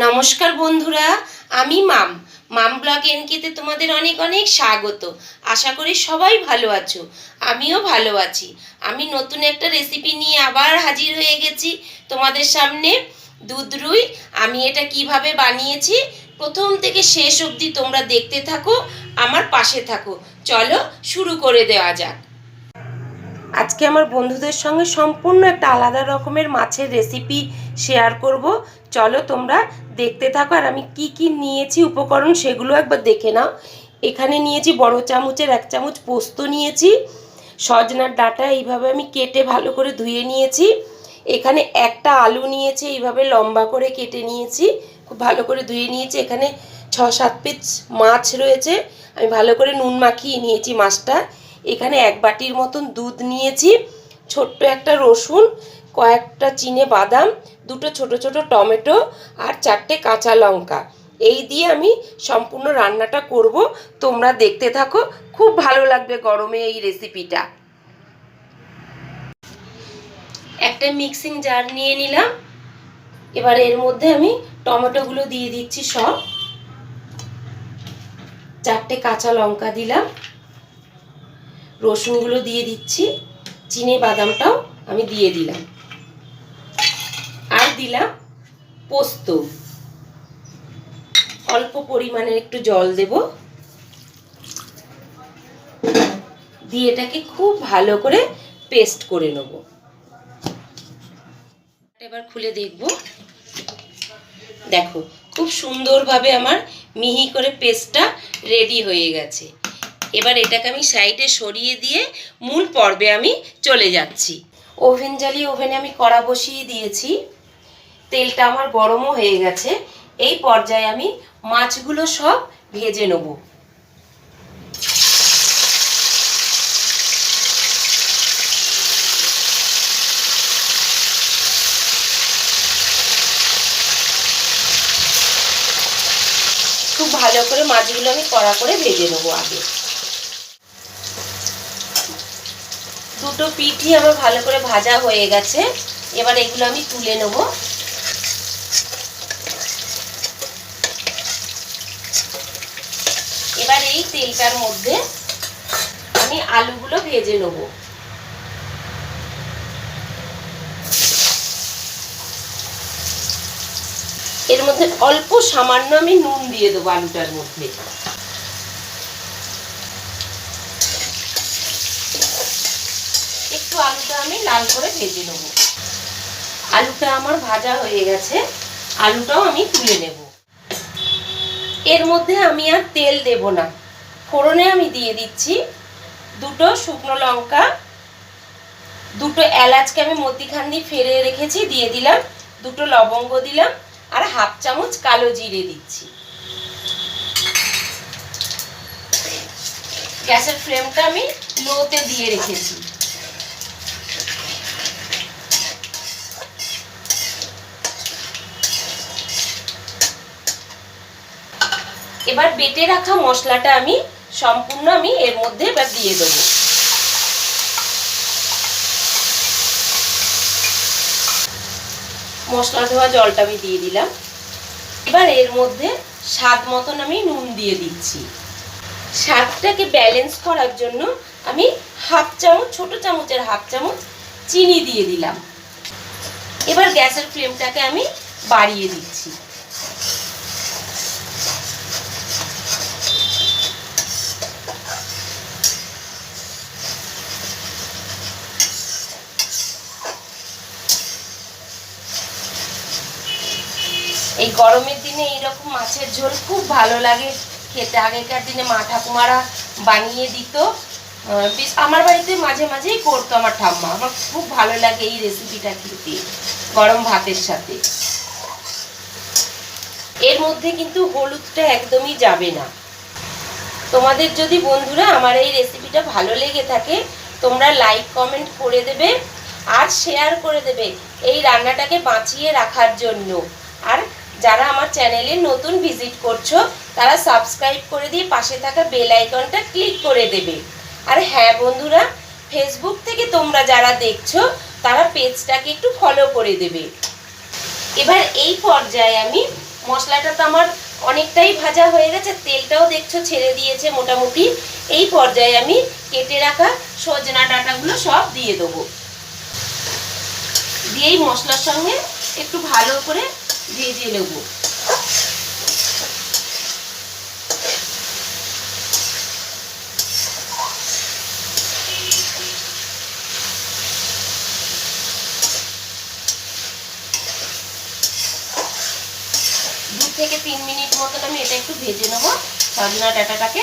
নমস্কার বন্ধুরা, আমি মাম ব্লগ এনকেতে তোমাদের অনেক অনেক স্বাগত। আশা করি সবাই ভালো আছো, আমিও ভালো আছি। আমি নতুন একটা রেসিপি নিয়ে আবার হাজির হয়ে গেছি তোমাদের সামনে। দুধ রুই। আমি এটা কিভাবে বানিয়েছি প্রথম থেকে শেষ অবধি তোমরা দেখতে থাকো, আমার পাশে থাকো। চলো শুরু করে দেওয়া যাক। আজকে আমার বন্ধুদের সঙ্গে সম্পূর্ণ একটা আলাদা রকমের মাছের রেসিপি শেয়ার করব। চলো তোমরা দেখতে থাকো। আর আমি কি কি নিয়েছি উপকরণ সেগুলো একবার দেখে নাও। এখানে নিয়েছি বড় চামচের 1 চামচ পোস্ত নিয়েছি। সজনার ডাঁটা এইভাবে আমি কেটে ভালো করে ধুয়ে নিয়েছি। এখানে একটা আলু নিয়েছি, এইভাবে লম্বা করে কেটে নিয়েছি, খুব ভালো করে ধুয়ে নিয়েছি। এখানে 6-7 পিস মাছ রয়েছে, আমি ভালো করে নুন মাখিয়ে নিয়েছি মাছটা। এখানে 1 বাটির মতন দুধ নিয়েছি, ছোট্ট একটা রসুন, কয়েকটা চিনে বাদাম, দুটো ছোট ছোট টমেটো আর 4টে কাঁচা লঙ্কা। এই দিয়ে আমি সম্পূর্ণ রান্নাটা করব, তোমরা দেখতে থাকো। খুব ভালো লাগবে গরমে এই রেসিপিটা। একটা মিক্সিং জার নিয়ে নিলাম। এবার এর মধ্যে আমি টমেটোগুলো দিয়ে দিচ্ছি সব, 4টে কাঁচা লঙ্কা দিলাম, রসুনগুলো দিয়ে দিচ্ছি, চিনে বাদামটাও আমি দিয়ে দিলাম, আর দিলাম পোস্ত। অল্প পরিমাণে একটু জল দেব, দিয়ে এটাকে খুব ভালো করে পেস্ট করে নেব। এবার খুলে দেখব, দেখো খুব সুন্দরভাবে আমার মিহি করে পেস্টটা রেডি হয়ে গেছে। এবার এটাকে আমি সাইডে সরিয়ে দিয়ে মূল পর্বে আমি চলে যাচ্ছি। ওভেন জ্বালিয়ে ওভেনে আমি কড়া বসিয়ে দিয়েছি, তেলটা আমার গরমও হয়ে গেছে। এই পর্যায়ে আমি মাছগুলো সব ভেজে নেব। খুব ভালো করে মাছগুলো আমি কড়া করে ভেজে নেবো। আগে দুটো পিঠই আমার ভালো করে ভাজা হয়ে গেছে, এবার এগুলো আমি তুলে নেব। এবার এই তেলটার মধ্যে আমি আলুগুলো ভেজে নেব। এর মধ্যে অল্প সামান্য আমি নুন দিয়ে দেবো আলুটার মধ্যে। একটু আলুটা আমি লাল করে ভেজে নেব। আলুটা আমার ভাজা হয়ে গেছে, আলুটাও আমি তুলে নেব। এর মধ্যে আমি আর তেল দেব না, ফোড়নে আমি দিয়ে দিচ্ছি দুটো শুকনো লঙ্কা, দুটো এলাচকে আমি মধ্যিখান দিয়ে ফেলে রেখেছি দিয়ে দিলাম, দুটো লবঙ্গ দিলাম, আর 1/2 চামচ কালো জিরে দিচ্ছি। গ্যাসের ফ্লেমটা আমি লোতে দিয়ে রেখেছি। এবার বেটে রাখা মশলাটা আমি সম্পূর্ণ এর মধ্যে এবার দিয়ে দেবো। মশলা ধোয়া জলটা আমি দিয়ে দিলাম। এবার এর মধ্যে স্বাদ মতন আমি নুন দিয়ে দিচ্ছি। স্বাদটাকে ব্যালেন্স করার জন্য আমি 1/2 চামচ, ছোট চামচের 1/2 চামচ চিনি দিয়ে দিলাম। এবার গ্যাসের ফ্লেমটাকে আমি বাড়িয়ে দিচ্ছি। এই গরমের দিনে এইরকম মাছের ঝোল খুব ভালো লাগে খেতে। আগেকার দিনে মা ঠাকুমারা বানিয়ে দিত, আমার বাড়িতে মাঝে মাঝেই করতো আমার ঠাম্মা। আমার খুব ভালো লাগে এই রেসিপিটা খেতে গরম ভাতের সাথে। এর মধ্যে কিন্তু হলুদটা একদমই যাবে না। তোমাদের যদি বন্ধুরা আমার এই রেসিপিটা ভালো লেগে থাকে, তোমরা লাইক কমেন্ট করে দেবে আর শেয়ার করে দেবে এই রান্নাটাকে বাঁচিয়ে রাখার জন্য। আর যারা আমার চ্যানেলে নতুন ভিজিট করছো তারা সাবস্ক্রাইব করে দিয়ে পাশে থাকা বেল আইকনটা ক্লিক করে দেবে। আর হ্যাঁ বন্ধুরা, ফেসবুক থেকে তোমরা যারা দেখছো তারা পেজটাকে একটু ফলো করে দেবে। এবার এই পর্যায়ে আমি মশলাটা তো আমার অনেকটাই ভাজা হয়ে গেছে, তেলটাও দেখছো ছেড়ে দিয়েছে মোটামুটি। এই পর্যায়ে আমি কেটে রাখা সজনা ডাঁটাগুলো সব দিয়ে দেবো। দিয়েই মশলার সঙ্গে একটু ভালো করে ভেজে নেবো। থেকে 3 মিনিট মতন আমি এটা একটু ভেজে নেবো সজনা ডাঁটাটাকে।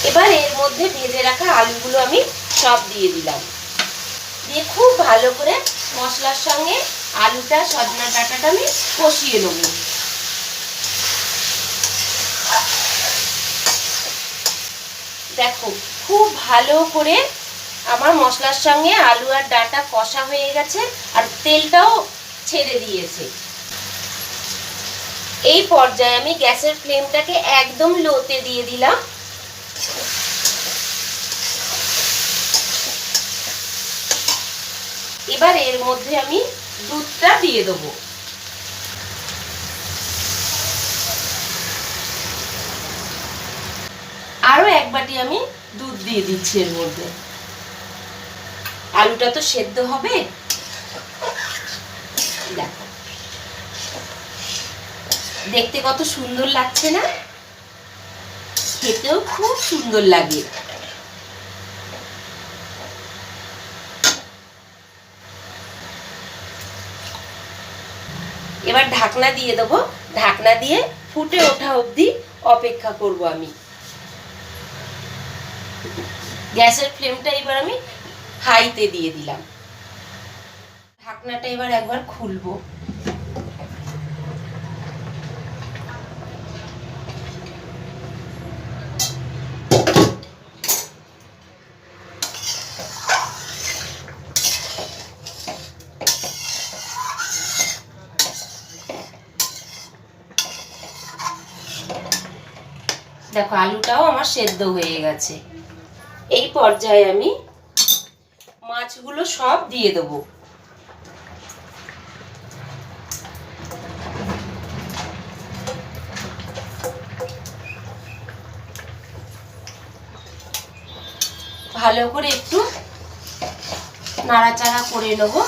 এবার এর মধ্যে ভেজে রাখা আলুগুলো আমি সব দিয়ে দিলাম। দিয়ে খুব ভালো করে মশলার সঙ্গে আলুটা সজনা ডাঁটাটা আমি কষিয়ে নেব। দেখো খুব ভালো করে আমার মশলার সঙ্গে আলু আর ডাঁটা কষা হয়ে গেছে, আর তেলটাও ছেড়ে দিয়েছে। এই পর্যায়ে আমি গ্যাসের ফ্লেমটাকে একদম লোতে দিয়ে দিলাম। এবার এর মধ্যে আমি দুধটা দিয়ে দেবো। আরো এক বাটি আমি দুধ দিয়ে দিচ্ছি এর মধ্যে। আলুটা তো সেদ্ধ হবে। দেখো দেখতে কত সুন্দর লাগছে না? খেতেও খুব সুন্দর লাগে। এবার ঢাকনা দিয়ে দেবো। ঢাকনা দিয়ে ফুটে ওঠা অবধি অপেক্ষা করব আমি। গ্যাসের ফ্লেমটা এবার আমি হাইতে দিয়ে দিলাম। ঢাকনাটা এবার একবার খুলবো। দেখো আলুটাও আমার সেদ্ধ হয়ে গেছে। এই পর্যায়ে আমি মাছগুলো সব দিয়ে দেবো। ভালো করে একটু নাড়াচাড়া করে নেবো।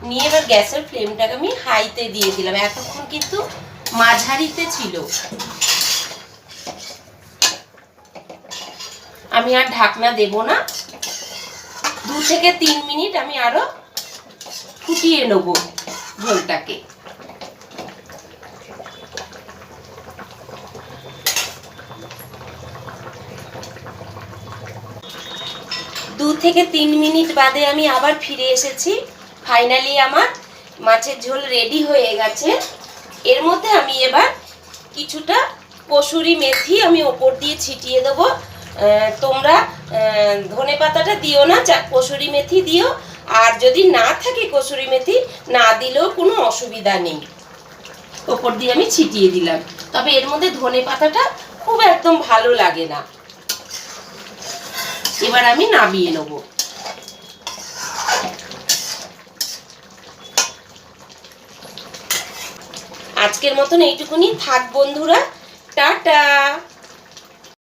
নিয়ে এবার গ্যাসের ফ্লেমটাকে আমি হাইতে দিয়ে দিলাম। এতক্ষণ কিন্তু মাঝারিতে ছিল। আমি আর ঢাকনা দেব না। 2 থেকে 3 মিনিট আমি আরো ফুটিয়ে নেব ঝোলটাকে। দু থেকে 3 মিনিট বাদে আমি আবার ফিরে এসেছি। ফাইনালি আমার মাছের ঝোল রেডি হয়ে গেছে। এর মধ্যে আমি এবার কিছুটা কসুরি মেথি আমি ওপর দিয়ে ছিটিয়ে দেবো। তোমরা ধনে পাতাটা দিও না, কসুরি মেথি দিও। আর যদি না থাকে কসুরি মেথি, না দিলেও কোনো অসুবিধা নেই। ওপর দিয়ে আমি ছিটিয়ে দিলাম। তবে এর মধ্যে ধনে পাতাটা খুব একদম ভালো লাগে না। এবার আমি নামিয়ে নেব। আজকের মতন এইটুকুনি থাক বন্ধুরা। টাটা।